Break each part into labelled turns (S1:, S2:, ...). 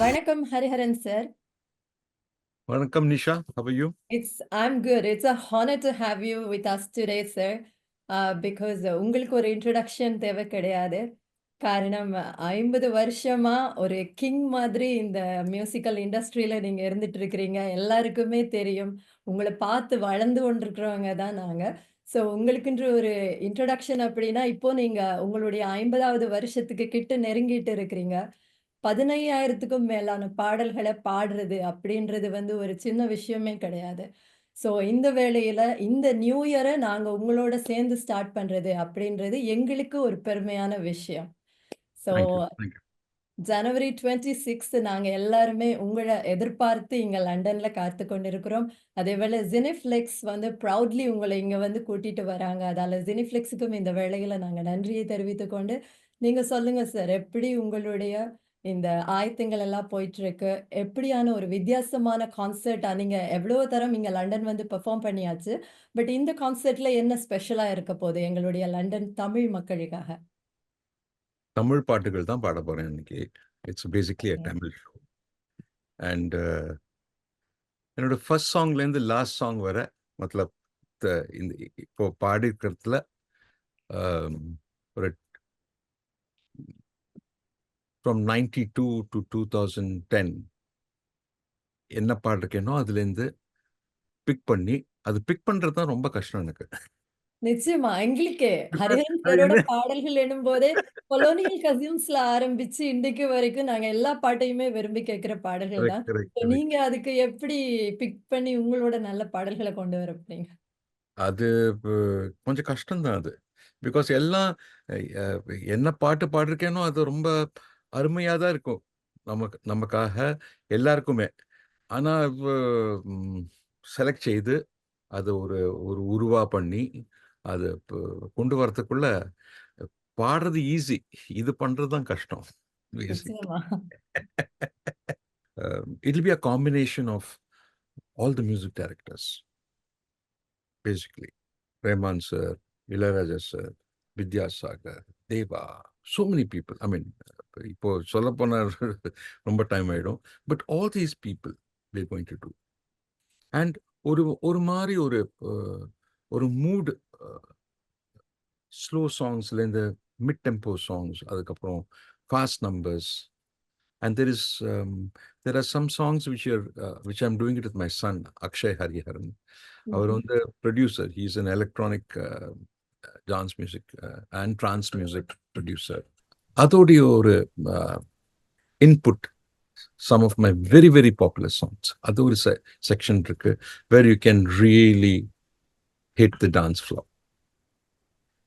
S1: வணக்கம் Hariharan sir.
S2: Vanakkam, Nisha. How are you?
S1: I'm good. It's a honor to have you with us today, sir. Because உங்களுக்கு ஒரு introduction தேவை கிடையாது. காரணம் 50 வருஷமா ஒரு கிங் மாதிரி இந்த மியூசிக்கல் இண்டஸ்ட்ரியில நீங்க இருந்துட்டு இருக்கிறீங்க. எல்லாருக்குமே தெரியும். உங்கள பார்த்து வளர்ந்து கொண்டிருக்கிறவங்க தான் நாங்க. ஸோ உங்களுக்குன்ற ஒரு இன்ட்ரோடக்ஷன் அப்படின்னா, இப்போ நீங்க உங்களுடைய 50வது வருஷத்துக்கு கிட்ட நெருங்கிட்டு இருக்கிறீங்க. 15,000க்கும் மேலான பாடல்கள பாடுறது அப்படின்றது வந்து ஒரு சின்ன விஷயமே கிடையாது. ஸோ இந்த வேளையில இந்த நியூ இயர நாங்க உங்களோட சேர்ந்து ஸ்டார்ட் பண்றது அப்படின்றது எங்களுக்கு ஒரு பெருமையான விஷயம். So
S2: Thank you. Thank you.
S1: ஜனவரி 26 நாங்க எல்லாருமே உங்கள எதிர்பார்த்து இங்க லண்டன்ல காத்துக் கொண்டிருக்கிறோம். அதேவேளை ஜெனிஃப்ளெக்ஸ் வந்து ப்ரவுட்லி உங்கள இங்க வந்து கூட்டிட்டு வராங்க. அதால ஜெனிஃப்ளெக்ஸுக்கும் இந்த வேளையில நாங்க நன்றியை தெரிவித்துக் கொண்டு, நீங்க சொல்லுங்க சார். எப்படி உங்களுடைய இந்த ஆயத்தங்கள் எல்லாம் போயிட்டுருக்கு? எப்படியான ஒரு வித்தியாசமான கான்சர்ட்டா நீங்க எவ்வளவோ தரம் இங்க லண்டன் வந்து பெர்ஃபார்ம் பண்ணியாச்சு. பட் இந்த கான்சர்ட்ல என்ன ஸ்பெஷலா இருக்க போது எங்களுடைய லண்டன் தமிழ் மக்களுக்காக?
S2: தமிழ் பாட்டுகள் தான் பாட போறேன் இன்னைக்கு. It's basically a
S1: okay.
S2: Tamil show. And என்னோட ஃபர்ஸ்ட் சாங்லேருந்து லாஸ்ட் சாங் வர மத்தலப் இந்த இப்போ பாடிருக்கிறதுல ஒரு ஃப்ரம் 92 டு 2010 என்ன பாடிருக்கேனோ அதுலேருந்து பிக் பண்ணி, அது பிக் பண்றது தான் ரொம்ப கஷ்டம் எனக்கு.
S1: நிச்சயமா. எங்களுக்கே ஹரிஹரன்
S2: அது
S1: சாரோட
S2: என்ன
S1: பாடல்கள் எனும்போதே, கொலோனியல் கசின்ஸ்ல ஆரம்பிச்சு இன்றைக்கு வரைக்கும் நாங்க எல்லா பாட்டையுமே விரும்பி கேட்கிற பாடல்கள்
S2: கரெக்ட்,
S1: தான்.
S2: Correct,
S1: so
S2: correct.
S1: நீங்க அதுக்கு எப்படி பிக் பண்ணி உங்களோட நல்ல பாடல்கள கொண்டு வர போறீங்க?
S2: அது கொஞ்சம் கஷ்டம் தான் அது. பிகாஸ் எல்லாம் அ என்ன பாட்டு பாடிருக்கேனோ அது ரொம்ப அருமையா தான் இருக்கும். நமக்காக எல்லாருக்குமே. ஆனா செலக்ட் செய்து அத ஒரு ஒரு உருவா பண்ணி, அத கொண்டு வரதுக்குள்ள பாடுறது ஈஸி. இது பண்றது தான் கஷ்டம். பேசிக்.
S1: நிச்சயமா.
S2: It'll be a combination of all the music directors, basically. Rahman sir, Ilayaraja sir, Vidyasagar, Deva, so many people. I mean, இப்போ சொல்லப் போனா ரொம்ப டைம் ஆயிடும். But all these people we're going to do. And ஒரு ஒரு மாதிரி ஒரு mood slow சாங்ஸ்லேருந்து மிட் டெம்போ சாங்ஸ், அதுக்கப்புறம் fast numbers. And there are some songs which I'm doing it with my son, Akshay Hariharan. அவர்
S1: ம்ஹ்ம்.
S2: வந்து producer. He is an electronic dance music and trance music producer. அதோடைய ஒரு input some of my very, very popular songs. அது ஒரு section இருக்கு where you can really hit the dance floor.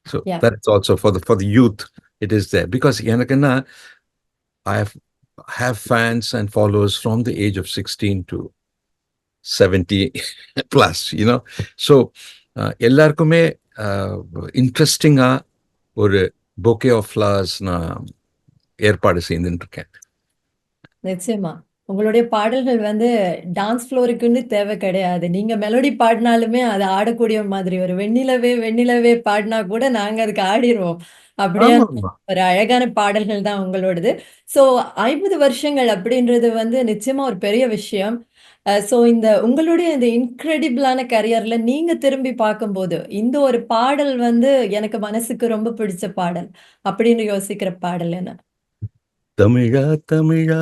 S2: So
S1: Yeah.
S2: that's also for the youth. It is there because எனக்கு என்ன, I have fans and followers from the age of 16 to 70 plus, you know. So எல்லாருக்குமே இன்ட்ரெஸ்டிங்கா ஒரு bouquet of flowers நான் ஏற்பாடு செய்துட்டு இருக்கேன்.
S1: நிச்சயமா. உங்களுடைய பாடல்கள் வந்து டான்ஸ் ஃப்ளோருக்குன்னு தேவை கிடையாது. நீங்க மெலோடி பாடுனாலுமே அத ஆடக்கூடிய மாதிரி ஒரு வெண்ணிலவே வெண்ணிலவே பாடுனா கூட நாங்க அதுக்கு ஆடிருவோம். அப்படியான
S2: ஆமா.
S1: ஒரு அழகான பாடல்கள் தான் உங்களோடது. ஸோ 50 வருஷங்கள் அப்படின்றது வந்து நிச்சயமா ஒரு பெரிய விஷயம். ஸோ இந்த உங்களுடைய இந்த இன்கிரெடிபிளான கரியர்ல நீங்க திரும்பி பார்க்கும்போது, இந்த ஒரு பாடல் வந்து எனக்கு மனசுக்கு ரொம்ப பிடிச்ச பாடல் அப்படின்னு யோசிக்கிற பாடல் என்ன?
S2: தமிழா தமிழா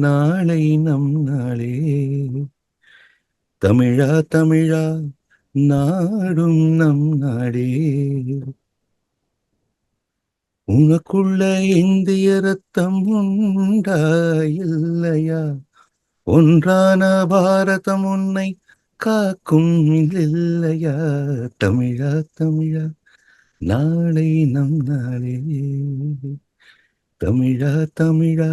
S2: நாளை நம் நாளே, தமிழா தமிழா நாடும் நம் நாடே, உனக்குள்ள இந்திய ரத்தம் உண்டா இல்லையா, ஒன்றான பாரதம் உன்னை காக்கும் இல்லையா, தமிழா தமிழா நாளை நம் நாளே, தமிழா தமிழா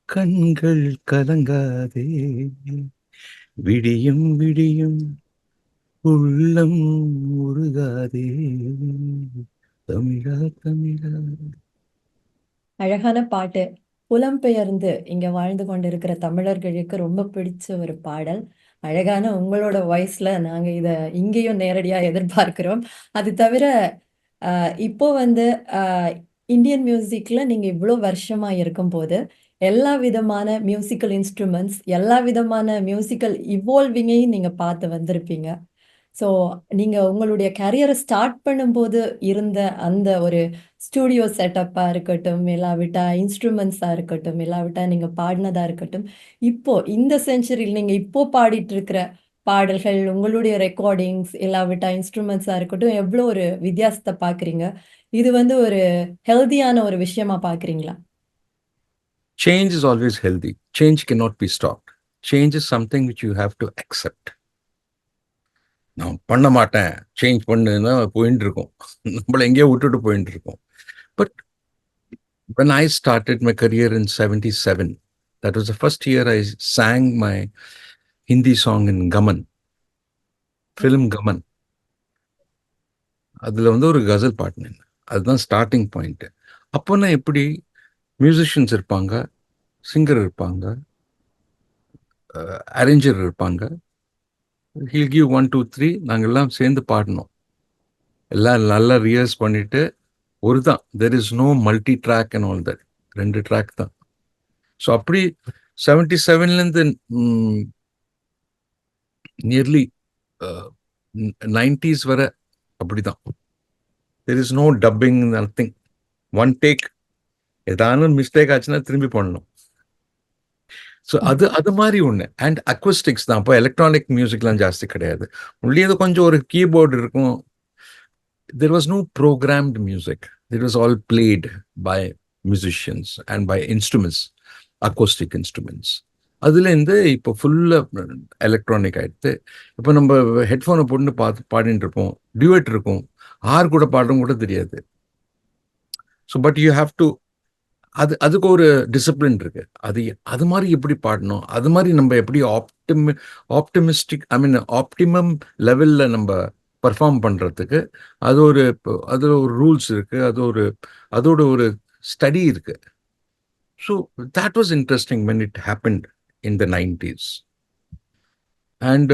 S2: கண்கள் கலங்காதே, விடியும் விடியும் உள்ளம் உருகாதே, தமிழா தமிழா.
S1: அழகான பாட்டு. புலம்பெயர்ந்து இங்க வாழ்ந்து கொண்டிருக்கிற தமிழர்களுக்கு ரொம்ப பிடிச்ச ஒரு பாடல். அழகான உங்களோட வாய்ஸ்ல நாங்க இத இங்கேயும் நேரடியா எதிர்பார்க்கிறோம். அது தவிர, இப்போ வந்து அ இந்தியன் மியூசிக்ல நீங்க இவ்ளோ வருஷமா இருக்கும்போது, எல்லா விதமான மியூசிக்கல் இன்ஸ்ட்ருமெண்ட்ஸ், எல்லா விதமான மியூசிக்கல் இவால்விங்கையும் நீங்க பார்த்து வந்திருப்பீங்க. ஸோ, நீங்க உங்களுடைய கரியர ஸ்டார்ட் பண்ணும்போது இருந்த அந்த ஒரு ஸ்டூடியோ செட்டப்பா இருக்கட்டும், இல்லாவிட்டா இன்ஸ்ட்ருமெண்ட்ஸா இருக்கட்டும், இல்லாவிட்டா நீங்க பாடுனதா இருக்கட்டும், இப்போ இந்த செஞ்சுரில நீங்க இப்போ பாடிட்டு இருக்கிற பாடல்கள், உங்களுடைய ரெக்கார்டிங்ஸ், இல்லாவிட்டா இன்ஸ்ட்ருமெண்ட்ஸா இருக்கட்டும், எவ்வளோ ஒரு வித்தியாசத்த பார்க்குறீங்க? இது வந்து ஒரு ஹெல்தியான ஒரு விஷயமா பார்க்குறீங்களா?
S2: Change is always healthy. Change cannot be stopped. Change is something which you have to accept. நான் பண்ண மாட்டேன், சேஞ்ச் பண்ணுன்னா போயிட்டு இருக்கோம். நம்மள எங்கேயோ விட்டுட்டு போயிட்டு இருக்கோம். But when I started my career in 77, that was the first year I sang my Hindi song in Gaman, film Gaman. அதில் வந்து ஒரு கசல் பாடினேன். அதுதான் ஸ்டார்டிங் பாயிண்ட். அப்போனா எப்படி மியூசிஷியன்ஸ் இருப்பாங்க, சிங்கர் இருப்பாங்க, அரேஞ்சர் இருப்பாங்க. ஹீல் கிவ் 1 2 3 நாங்கெல்லாம் சேர்ந்து பாடினோம். எல்லாம் நல்லா ரிஹர்ஸ் பண்ணிட்டு ஒரு தான், there is no multi track and all that. 2 track தான். ஸோ அப்படி 77லேருந்து நியர்லி 90s வரை அப்படிதான். There is no dubbing, nothing. One take. ஏதானும் மிஸ்டேக் ஆச்சுன்னா திரும்பி பண்ணணும். ஸோ அது மாதிரி ஒன்று. அண்ட் அக்வஸ்டிக்ஸ் தான். அப்போ எலக்ட்ரானிக் மியூசிக்லாம் ஜாஸ்தி கிடையாது. உள்ளே கொஞ்சம் ஒரு கீபோர்டு இருக்கும். There was no programmed music. It was all played by musicians and by instruments, acoustic instruments. அதுலேருந்து இப்போ ஃபுல்லாக எலக்ட்ரானிக் ஆகிடுது. இப்போ நம்ம ஹெட்ஃபோனை போட்டு பாடிட்டு இருப்போம், டியூட் இருக்கும், ஆர் கூட பாடுறோம் கூட தெரியாது. So but you have to, அதுக்கு ஒரு டிசிப்ளின் இருக்கு. அது மாதிரி எப்படி பாடணும், அது மாதிரி நம்ம எப்படி ஆப்டிமிஸ்டிக், ஐ மீன் ஆப்டிமம் லெவல்ல நம்ம பர்ஃபார்ம் பண்றதுக்கு அது ஒரு ரூல்ஸ் இருக்கு. அதோட ஒரு ஸ்டடி இருக்கு. So that was interesting when it happened in the 90s. And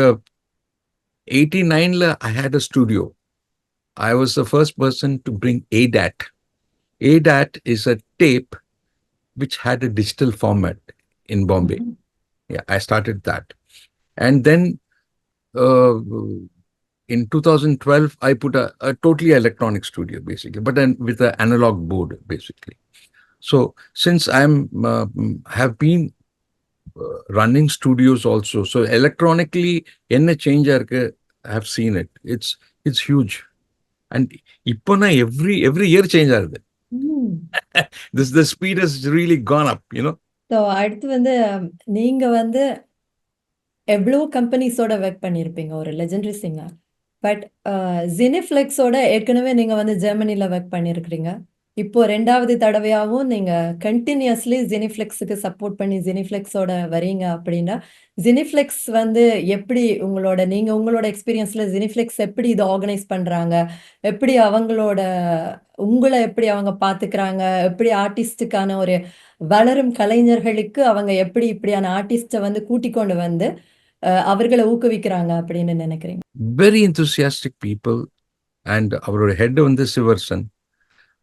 S2: 89ல I had a studio. I was the first person to bring ADAT. ADAT is a tape which had a digital format in Bombay. Yeah, I started that. And then in 2012, I put a totally electronic studio, basically, but then with an analog board, basically. So since have been running studios also, so electronically, enna change irukku, I have seen it. It's huge. And இப்போனா every year change ஆகுது. The speed has really gone up, you know.
S1: So அடுத்து வந்து நீங்க வந்து எவ்வளோ கம்பெனிஸோட work பண்ணியிருப்பீங்க ஒரு legendary singer. But ஜினிஃப்ளெக்ஸோட ஏற்கனவே நீங்க வந்து ஜெர்மனில ஒர்க் பண்ணியிருக்கிறீங்க. இப்போ 2வது தடவையாவும் நீங்க கண்டினியூஸ்லி ஜினிஃப்ளெக்ஸுக்கு சப்போர்ட் பண்ணி ஜினிஃப்ளெக்ஸோட வரீங்க அப்படின்னா, ஜினிஃப்ளெக்ஸ் வந்து எப்படி நீங்க உங்களோட எக்ஸ்பீரியன்ஸ்ல ஜினிஃப்ளெக்ஸ் எப்படி இத ஆர்கனைஸ் பண்றாங்க? எப்படி உங்கள எப்படி அவங்க பார்த்துக்கிறாங்க? எப்படி ஆர்டிஸ்ட்டுக்கான ஒரு வளரும் கலைஞர்களுக்கு அவங்க எப்படி இப்படியான ஆர்டிஸ்ட்ட வந்து கூட்டிக் கொண்டு வந்து அவர்கள ஊக்குவிக்கிறாங்க அப்படின்னு நினைக்கிறீங்க?
S2: Very enthusiastic people. And அவரோட ஹெட் வந்து சிவர்சன்.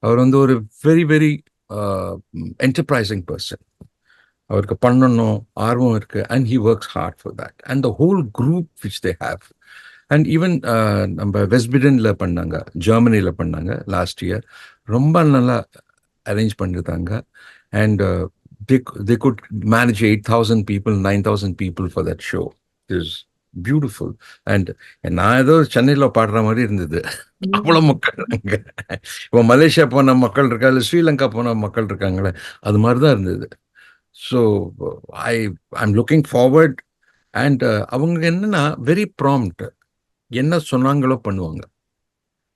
S2: அவர் வந்து ஒரு வெரி வெரி என்டர்பிரைசிங் பர்சன். அவருக்கு பண்ணணும் ஆர்வம் இருக்கு. And he works hard for that. And the whole group which they have. And even நம்ம வெஸ்ட்பிடனில் பண்ணாங்க, ஜெர்மனியில் பண்ணாங்க லாஸ்ட் இயர். ரொம்ப நல்லா அரேஞ்ச் பண்ணியிருந்தாங்க. And they could manage 8,000 people, 9,000 people for that show. It is beautiful. And நான் ஏதோ சென்னையில் பாடுற மாதிரி இருந்தது. அவ்வளோ மக்கள் அங்கே. இப்போ மலேசியா போன மக்கள் இருக்கா, இல்லை ஸ்ரீலங்கா போன மக்கள் இருக்காங்களே, அது மாதிரி தான் இருந்தது. So I'm looking forward. And அவங்க என்னன்னா வெரி ப்ராம்ப்ட். என்ன சொன்னாங்களோ பண்ணுவாங்க,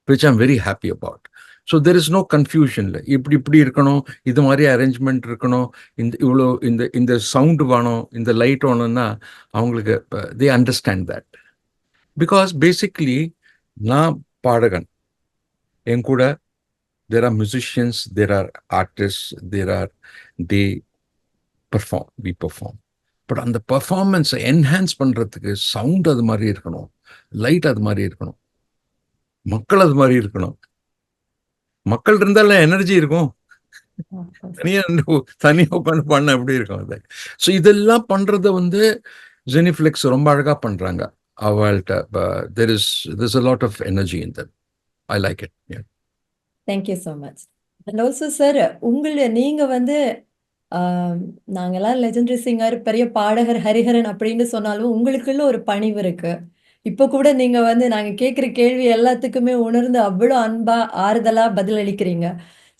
S2: which I'm very happy about. So there is no confusion. இப்படி இருக்கணும், இது மாதிரி அரேஞ்ச்மெண்ட் இருக்கணும், இந்த சவுண்டு வேணும், இந்த லைட் வேணும்னா அவங்களுக்கு they understand that. Because basically நான் பாடகன், என் கூட there are musicians, there are artists, they perform, we perform. But அந்த பர்ஃபார்மன்ஸை என்ஹான்ஸ் பண்ணுறதுக்கு சவுண்ட் அது மாதிரி இருக்கணும், லைட் அது மாதிரி இருக்கணும், மக்கள் அது மாதிரி இருக்கணும். மக்கள் இருந்தாலும் எனர்ஜி இருக்கும்.
S1: Of course.
S2: தனியா உட்காந்து பண்ண எப்படி இருக்கும் அது. ஸோ இதெல்லாம் பண்றத வந்து ஜெனிஃப்ளெக்ஸ் ரொம்ப அழகா பண்றாங்க. அவள்கிட்ட there's a lot of energy in them. I like it. Yeah.
S1: Thank you so much. And also sir, நீங்க வந்து ஆம், நாங்கெல்லாம் லெஜெண்டரி சிங்கர், பெரிய பாடகர் ஹரிஹரன் அப்படின்னு சொன்னாலும் உங்களுக்குள்ள ஒரு பணிவு இருக்கு. இப்போ கூட நீங்க வந்து நாங்க கேட்கிற கேள்வி எல்லாத்துக்குமே உணர்ந்து அவ்வளோ அன்பா, ஆறுதலா பதிலளிக்கிறீங்க.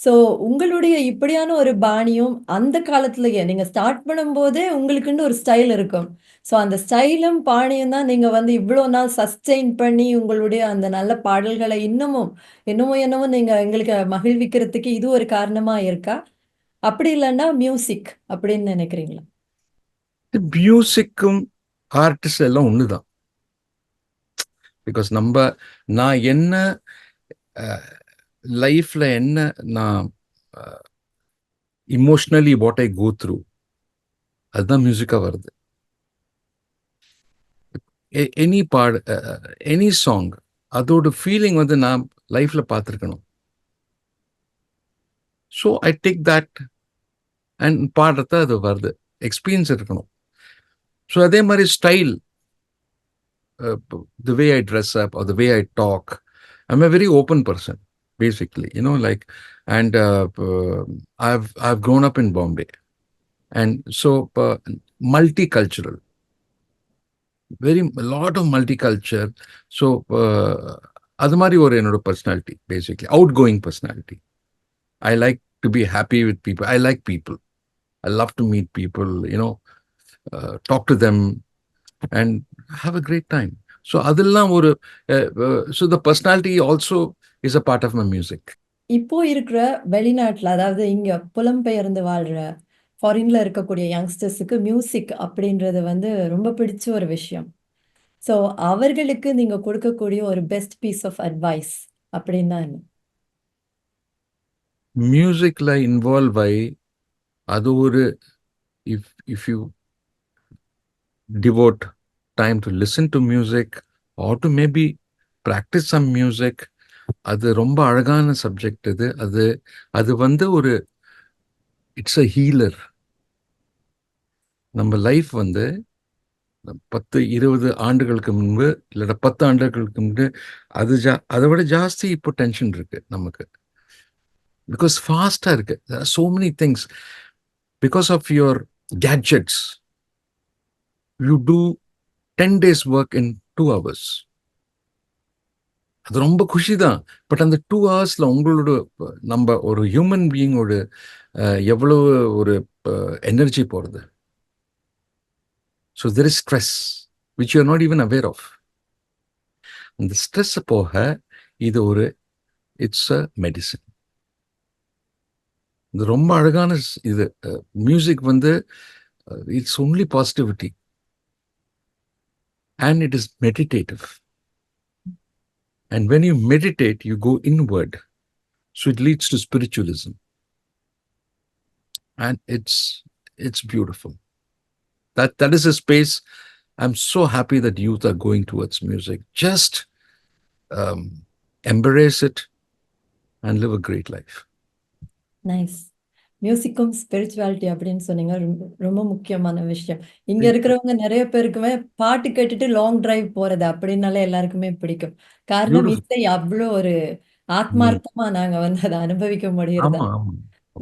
S1: ஸோ உங்களுடைய இப்படியான ஒரு பாணியும் அந்த காலத்திலேயே நீங்க ஸ்டார்ட் பண்ணும்போதே உங்களுக்குன்னு ஒரு ஸ்டைல் இருக்கும். ஸோ அந்த ஸ்டைலும், பாணியும் தான் நீங்க வந்து இவ்வளோ நாள் சஸ்டெயின் பண்ணி உங்களுடைய அந்த நல்ல பாடல்களை இன்னமும் இன்னமும் இன்னமும் நீங்க எங்களுக்கு மகிழ்விக்கிறதுக்கு இது ஒரு காரணமா இருக்கா? அப்படி இல்லன்னா மியூசிக் அப்படின்னு நினைக்கிறீங்களா?
S2: மியூசிக்கும் ஆர்டிஸ்ட் எல்லாம் ஒண்ணுதான். பிகாஸ் நான் என்ன லைஃப்ல என்ன நான் emotionally what I go through, அதுதான் மியூசிக்கா வருது. எனி சாங் அதோட ஃபீலிங் வந்து நான் லைஃப்ல பார்த்துருக்கணும். So I take that and பாடுறத அது வருது, எக்ஸ்பீரியன்ஸ் இருக்கணும். ஸோ அதே மாதிரி style, the way I dress up or the way I talk, I'm a very open person, basically, like, and I've grown up in Bombay, and so multicultural, a lot of multiculture. So அது மாதிரி ஒரு என்னோட personality, basically out going personality. I like to be happy with people. I like people. I love to meet people, talk to them and have a great time. So அதெல்லாம் ஒரு so the personality also is a part of my music.
S1: இப்போ இருக்கிற வெளிநாட்டுல, அதாவது இங்க புலம்பெயர்ந்து வாழ்ற ஃபாரின்ல இருக்கக்கூடிய யங்ஸ்டர்ஸுக்கு மியூசிக் அப்படின்றது வந்து ரொம்ப பிடிச்ச ஒரு விஷயம். ஸோ அவர்களுக்கு நீங்க கொடுக்கக்கூடிய ஒரு பெஸ்ட் பீஸ் ஆஃப் அட்வைஸ் அப்படின்னா என்ன?
S2: மியூசிக்ல இன்வால்வ் ஆகி அது ஒரு if you devote time to listen to music or to maybe practice some music, அது ரொம்ப அழகான சப்ஜெக்ட். அது வந்து ஒரு இட்ஸ் அ ஹீலர். நம்ம லைஃப் வந்து 10-20 ஆண்டுகளுக்கு முன்பு இல்லைன்னா 10 ஆண்டுகளுக்கு முன்பு அதை விட ஜாஸ்தி இப்போ டென்ஷன் இருக்கு நமக்கு. பிகாஸ் ஃபாஸ்டா இருக்கு. there are so many things. Because of your gadgets, you do 10 days work in 2 hours. அது ரொம்ப குஷி தான். பட் அந்த 2 ஹவர்ஸ்ல உங்களோட நம்ம ஒரு ஹியூமன் பீயிங்கோட எவ்வளவு ஒரு எனர்ஜி போறது. So there is stress which you are not even aware of. அந்த ஸ்ட்ரெஸ் போக இது இட்ஸ் அ மெடிசன். இது ரொம்ப அழகான இது மியூசிக் வந்து it's only positivity and it is meditative. And when you meditate, you go inward. So it leads to spiritualism. And it's beautiful. That is a space. I'm so happy that youth are going towards music. Just embrace it and live a great life.
S1: Nice. மியூசிக்கும் spirituality அப்படின்னு சொன்னீங்க. ரொம்ப ரொம்ப முக்கியமான விஷயம். இங்க இருக்கிறவங்க நிறைய பேருக்குமே பாட்டு கேட்டுட்டு லாங் டிரைவ் போறது அப்படின்னாலே எல்லாருக்குமே பிடிக்கும். காரணம்
S2: Beautiful.
S1: இசை அவ்வளோ ஒரு ஆத்மார்த்தமா நாங்க வந்து அதை அனுபவிக்க முடியறதா.
S2: ஆமா, ஆமா.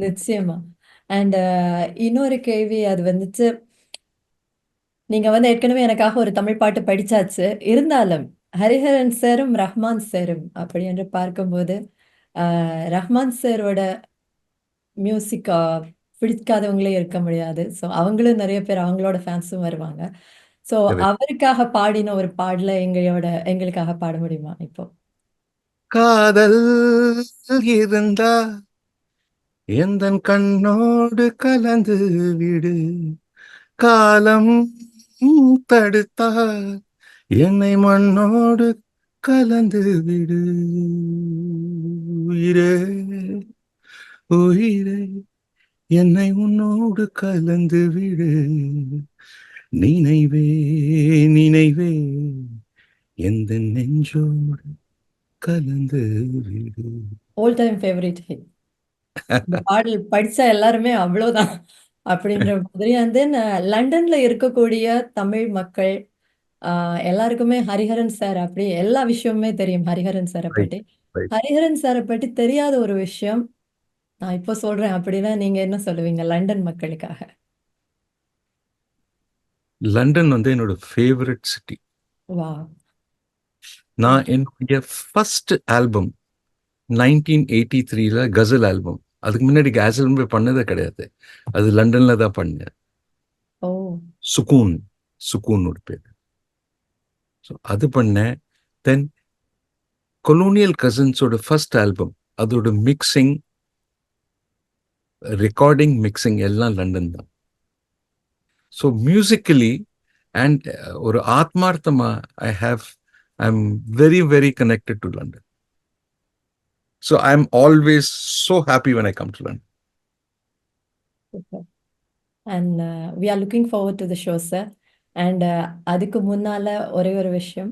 S1: நிச்சயமா. அண்ட் இன்னொரு கேள்வி அது வந்துச்சு, நீங்க வந்து ஏற்கனவே எனக்காக ஒரு தமிழ் பாட்டு படிச்சாச்சு. இருந்தாலும் ஹரிஹரன் சாரும் ரஹ்மான் சாரும் அப்படி என்று பார்க்கும்போது ரஹ்மான் சாரோட மியூசிக் பிடிக்காதவங்களே இருக்க முடியாது. ஸோ அவங்களும் நிறைய பேர் அவங்களோட ஃபேன்ஸும் வருவாங்க. So
S2: Correct.
S1: அவருக்காக பாடின ஒரு பாடல எங்களுக்காக பாட முடியுமா இப்போ?
S2: காதல் இருந்தா எந்தன் கண்ணோடு கலந்து விடு, காலம் தடுத்தா என்னை மண்ணோடு கலந்து விடு, உயிரே உயிரே என்னை உன்னோடு கலந்து விடு, நினைவே நினைவே எந்த நெஞ்சோடு கலந்து விடு.
S1: All time favourite hit. இந்த பாடல் படிச்சா எல்லாருமே அவ்வளோதான் அப்படின்ற மாதிரி. அண்ட் தென் லண்டன்ல இருக்கக்கூடிய தமிழ் மக்கள் எல்லாருக்குமே ஹரிஹரன் சார் அப்படி எல்லா விஷயமுமே தெரியும் ஹரிஹரன் சாரை
S2: Right,
S1: பற்றி.
S2: right.
S1: ஹரிஹரன் சாரை பற்றி தெரியாத ஒரு விஷயம் நான் இப்போ சொல்றேன். அப்படின்னா நீங்க என்ன சொல்லுவீங்க லண்டன் மக்களுக்காக?
S2: லண்டன் வந்து என்னோட ஃபேவரட் சிட்டி.
S1: வா.
S2: நான் என்னுடைய ஃபர்ஸ்ட் ஆல்பம் 1983ல கசல் ஆல்பம். அதுக்கு முன்னாடி கசல் பண்ணதே கிடையாது. அது லண்டன்ல தான் பண்ணேன்.
S1: ஓ.
S2: சுகூன், சுகூன் ஒரு பேர். ஸோ அது பண்ணேன். தென் கொலோனியல் கசின்ஸோட ஃபர்ஸ்ட் ஆல்பம், அதோட மிக்சிங், ரெக்கார்டிங், மிக்சிங் எல்லாம் லண்டன் தான். ஸோ மியூசிக்கலி அண்ட் ஒரு ஆத்மார்த்தமா I am very very connected to London. So I am always so happy when I come to London.
S1: And we are looking forward to the show sir. And அதுக்கு முன்னால ஒரே ஒரு விஷயம்,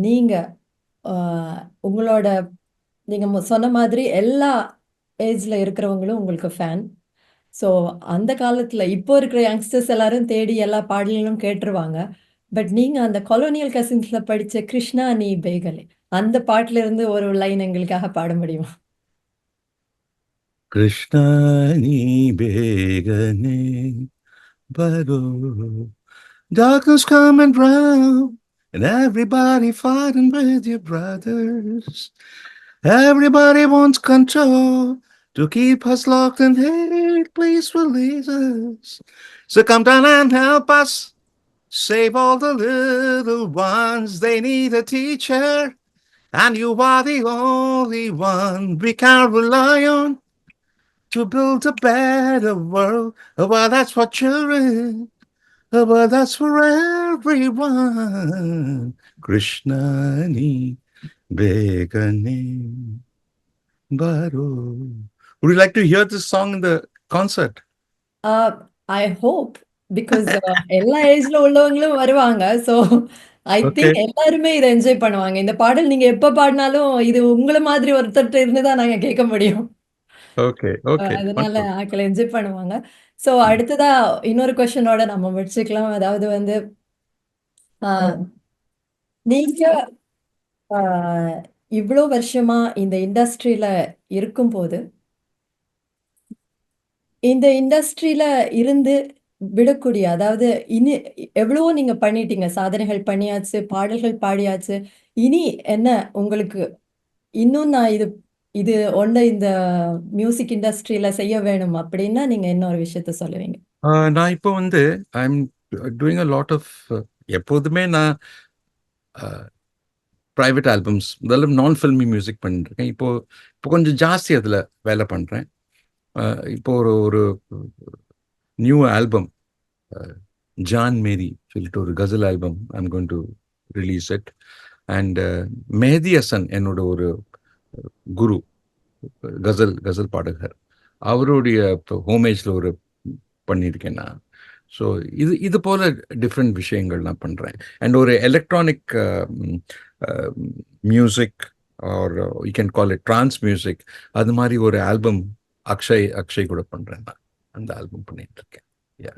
S1: நீங்க உங்களோட நீங்க சொன்ன மாதிரி எல்லா ஏஜ்ல இருக்கிறவங்களும் உங்களுக்கு ஃபேன். ஸோ அந்த காலத்துல இப்போ இருக்கிற யங்ஸ்டர்ஸ் எல்லாரும் தேடி எல்லா பாடல்களும் கேட்டுருவாங்க. பட் நீங்க அந்த கொலோனியல் கசின்ஸ்ல படிச்ச கிருஷ்ணா நீ பேகலே அந்த பாட்டுல இருந்து ஒரு லைன் எங்களுக்காக பாட முடியுமா?
S2: கிருஷ்ணா நீ பேகனே பரோ, darkness coming round and everybody fighting with your brothers. Everybody wants control to keep us locked in hate. Please release us. So come down and help us. Save all the little ones. They need a teacher. And you are the only one we can rely on to build a better world. Well, that's for children. Well, that's for everyone. Krishna ni begane baro. Would you like to hear this song in the concert?
S1: I hope, because எல்லா ஏஜ்ல உள்ளவங்களும் வருவாங்க. So I
S2: Okay,
S1: think எல்லாருமே இதை enjoy பண்ணுவாங்க. இந்த பாடல் நீங்க எப்ப பாடினாலும் இது உங்களை மாதிரி ஒருத்தர்ட்ட இருந்து தான் நாங்க கேட்க முடியும்.
S2: okay, okay.
S1: அதனால
S2: Wonderful.
S1: ஆட்கள் என்ஜாய் பண்ணுவாங்க. ஸோ அடுத்ததா இன்னொரு கொஸ்டினோட நம்ம முடிச்சுக்கலாம். அதாவது வந்து ஆஹ், நீங்க இவ்வளோ வருஷமா இந்த இண்டஸ்ட்ரியில இருக்கும்போது இந்த இண்டஸ்ட்ரியில இருந்து விடக்கூடிய, அதாவது இனி எவ்வளவோ நீங்க பண்ணிட்டீங்க, சாதனைகள் பண்ணியாச்சு, பாடல்கள் பாடியாச்சு. இனி என்ன உங்களுக்கு இன்னும் நான் இது இது ஒண்ணு இந்த மியூசிக் இண்டஸ்ட்ரியில செய்ய வேணும் அப்படின்னா நீங்க என்ன ஒரு விஷயத்த சொல்லுவீங்க?
S2: நான் இப்போ வந்து I'm doing a lot of, எப்போதுமே நான் ப்ரைவேட் ஆல்பம்ஸ், முதல்ல நான் ஃபில்மி மியூசிக் பண்ணிட்டுருக்கேன். இப்போ இப்போ கொஞ்சம் ஜாஸ்தி அதில் வேலை பண்ணுறேன். இப்போ ஒரு ஒரு நியூ ஆல்பம், ஜான் மேரி சொல்லிட்டு ஒரு ghazal album, I'm going to release it. And Mehdi Hassan என்னோட ஒரு குரு, கசல் கசல் பாடகர், அவருடைய ஹோமேஜில் ஒரு பண்ணியிருக்கேன் நான். ஸோ இது போல டிஃப்ரெண்ட் விஷயங்கள் நான் பண்ணுறேன். அண்ட் ஒரு electronic music or you can call it trance music, அது மாதிரி ஒரு ஆல்பம் அக்ஷய் கூட பண்ணுறேன் நான். அந்த ஆல்பம் பண்ணிட்டு இருக்கேன்.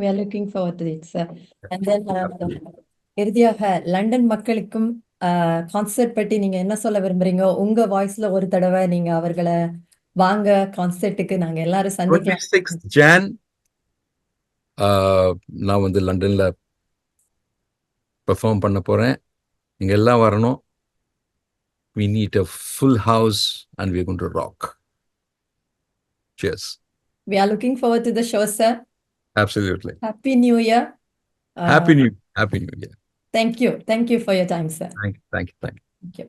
S1: We are looking forward to it, sir. And then இறுதியாக லண்டன் மக்களுக்கும் கான்சர்ட் பற்றி நீங்க என்ன சொல்ல விரும்புறீங்க? உங்க வாய்ஸ்ல ஒரு தடவை நீங்க அவர்களை வாங்க கான்சர்ட்டுக்கு, நாங்க எல்லாரும் சந்திக்கலாம்.
S2: 26th Jan நான் வந்து லண்டன்ல பெர்ஃபார்ம் பண்ண போறேன். நீங்க எல்லாம் வரணும். We need a full house and we're going to rock. Cheers.
S1: We are looking forward to the show, sir.
S2: Absolutely.
S1: Happy New Year.
S2: Happy New Year.
S1: Thank you. Thank you for your time, sir.
S2: Thank you.
S1: Thank you.